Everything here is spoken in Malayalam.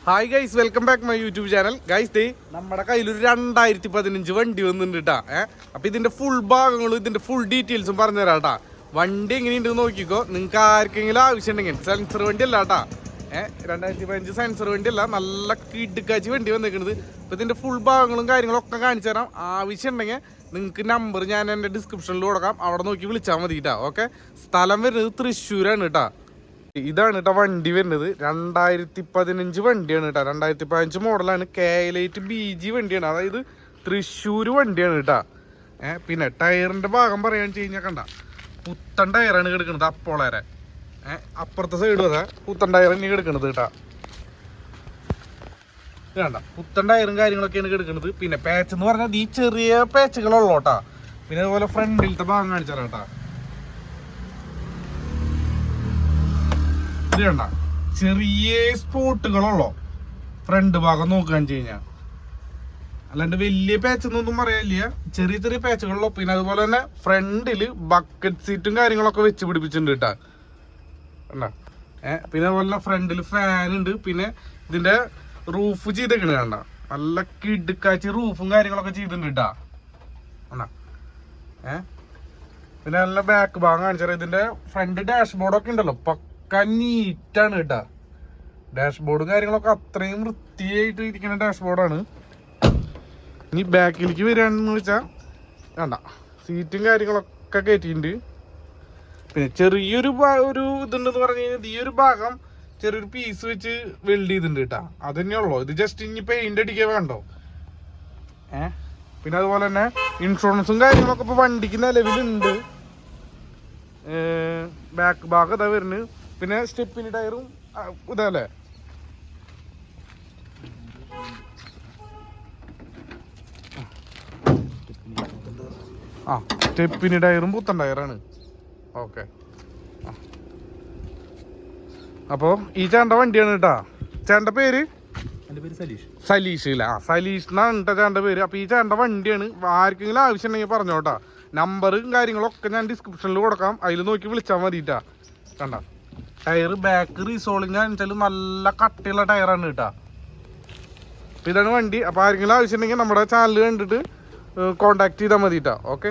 Hi guys, welcome back my YouTube channel. Guys നമ്മുടെ കയ്യിലൊരു 2015 വണ്ടി വന്നിട്ടുണ്ട് കേട്ടാ. അപ്പം ഇതിൻ്റെ ഫുൾ ഭാഗങ്ങളും ഇതിൻ്റെ ഫുൾ ഡീറ്റെയിൽസും പറഞ്ഞുതരാം കേട്ടാ. വണ്ടി എങ്ങനെയുണ്ടെന്ന് നോക്കിക്കോ. നിങ്ങൾക്ക് ആർക്കെങ്കിലും ആവശ്യം ഉണ്ടെങ്കിൽ സെൻസർ വണ്ടി അല്ല കേട്ടാ. 2015 സെൻസർ വണ്ടി അല്ല, നല്ല കിടുക്കാച്ചി വണ്ടി വന്നിരിക്കുന്നത്. അപ്പോൾ ഇതിൻ്റെ ഫുൾ ഭാഗങ്ങളും കാര്യങ്ങളും ഒക്കെ കാണിച്ചു തരാം. ആവശ്യം ഉണ്ടെങ്കിൽ നിങ്ങൾക്ക് നമ്പർ ഞാൻ എൻ്റെ ഡിസ്ക്രിപ്ഷനിൽ കൊടുക്കാം, അവിടെ നോക്കി വിളിച്ചാൽ മതി കേട്ടോ. ഓക്കെ, സ്ഥലം വരുന്നത് തൃശ്ശൂരാണ് കേട്ടോ. ഇതാണ് കേട്ടോ വണ്ടി വരുന്നത്. 2015 വണ്ടിയാണ് കേട്ടോ. 2015 മോഡലാണ്. KL8 BG വണ്ടിയാണ്, അതായത് തൃശ്ശൂർ വണ്ടിയാണ് കേട്ടോ. പിന്നെ ടയറിൻ്റെ ഭാഗം പറയാന്ന് വെച്ച് കഴിഞ്ഞാൽ കണ്ട പുത്തൻ ടയറാണ് കിടക്കുന്നത്. അപ്പോളേരെ അപ്പുറത്തെ സൈഡ് അതാ പുത്തൻ ടയർ തന്നെ കിടക്കുന്നത് കേട്ടോ. വേണ്ട, പുത്തൻ ടയറും കാര്യങ്ങളൊക്കെയാണ് കിടക്കുന്നത്. പിന്നെ പാച്ച് എന്ന് പറഞ്ഞാൽ ഈ ചെറിയ പാച്ചുകളുള്ളൂ കേട്ടോ. പിന്നെ അതുപോലെ ഫ്രണ്ടിലത്തെ ഭാഗം കാണിച്ചാൽ കേട്ടോ. ഇത് കണ്ട ചെറിയ സ്പോട്ടുകളുള്ളോ ഫ്രണ്ട് ഭാഗം നോക്കുകയെന്ന് വെച്ച് കഴിഞ്ഞാൽ. അല്ലാണ്ട് വലിയ പാച്ചൊന്നും പറയാനില്ല, ചെറിയ ചെറിയ പാച്ചുകളുള്ളൂ. പിന്നെ അതുപോലെ തന്നെ ഫ്രണ്ടില് ബക്കറ്റ് സീറ്റും കാര്യങ്ങളൊക്കെ വെച്ച് പിടിപ്പിച്ചിട്ടുണ്ട് കേട്ടാ. കണ്ട പിന്നെ അതുപോലെ തന്നെ ഫ്രണ്ടില് ഫാൻ ഉണ്ട്. പിന്നെ ഇതിന്റെ റൂഫ് ചെയ്തേക്കണ കണ്ട, നല്ല കിടുക്കാച്ചി റൂഫും കാര്യങ്ങളൊക്കെ ചെയ്തിട്ടുണ്ട് കേട്ടാ. കണ്ട പിന്നെ നല്ല ബാക്ക് ഭാഗം കാണിച്ചാൽ ഇതിന്റെ ഫ്രണ്ട് ഡാഷ്ബോർഡൊക്കെ ഉണ്ടല്ലോ, നീറ്റാണ് കേട്ടാ. ഡാഷ്ബോർഡും കാര്യങ്ങളൊക്കെ അത്രയും വൃത്തിയായിട്ട് ഇരിക്കുന്ന ഡാഷ്ബോർഡാണ്. ഇനി ബാക്കിലേക്ക് വരികയാണെന്ന് വെച്ചാൽ വേണ്ട, സീറ്റും കാര്യങ്ങളൊക്കെ കയറ്റിയിട്ടുണ്ട്. പിന്നെ ചെറിയൊരു ഇതുണ്ടെന്ന് പറഞ്ഞു കഴിഞ്ഞാൽ ഈ ഒരു ഭാഗം ചെറിയൊരു പീസ് വെച്ച് വെൽഡ് ചെയ്തിട്ടുണ്ട് കേട്ടാ. അത് തന്നെയുള്ളൂ. ഇത് ജസ്റ്റ് ഇനി പെയിന്റ് അടിക്കുക വേണ്ടോ. പിന്നെ അതുപോലെ തന്നെ ഇൻഷുറൻസും കാര്യങ്ങളൊക്കെ ഇപ്പൊ വണ്ടിക്ക് നിലവിലുണ്ട്. ബാക്ക് ഭാഗം ഇതാ വരുന്നത്. പിന്നെ സ്റ്റെപ്പിന് ടയറും ഇതല്ലേ. സ്റ്റെപ്പിന് ടയറും പുത്തൻ ടയറാണ്. ഓക്കെ, അപ്പോ ഈ ചേട്ടൻ്റെ വണ്ടിയാണ് കേട്ടാ. ചേട്ടൻ്റെ പേര് സലീഷ് ഇല്ല, സലീഷ് എന്നാണ് കേട്ടോ ചേട്ടൻ്റെ പേര്. അപ്പൊ ഈ ചേട്ടൻ്റെ വണ്ടിയാണ്. ആർക്കെങ്കിലും ആവശ്യം ഉണ്ടെങ്കിൽ പറഞ്ഞോട്ടാ. നമ്പറും കാര്യങ്ങളൊക്കെ ഞാൻ ഡിസ്ക്രിപ്ഷനിൽ കൊടുക്കാം, അതിൽ നോക്കി വിളിച്ചാൽ മതിട്ടാ. കണ്ട ടയർ ബാക്ക് റീസോളിങ് വെച്ചാൽ നല്ല കട്ടിയുള്ള ടയറാണ് കേട്ടാ. ഇതാണ് വണ്ടി. അപ്പോൾ ആരെങ്കിലും ആവശ്യമുണ്ടെങ്കിൽ നമ്മുടെ ചാനൽ കണ്ടിട്ട് കോണ്ടാക്ട് ചെയ്താൽ മതിട്ടാ. ഓക്കെ.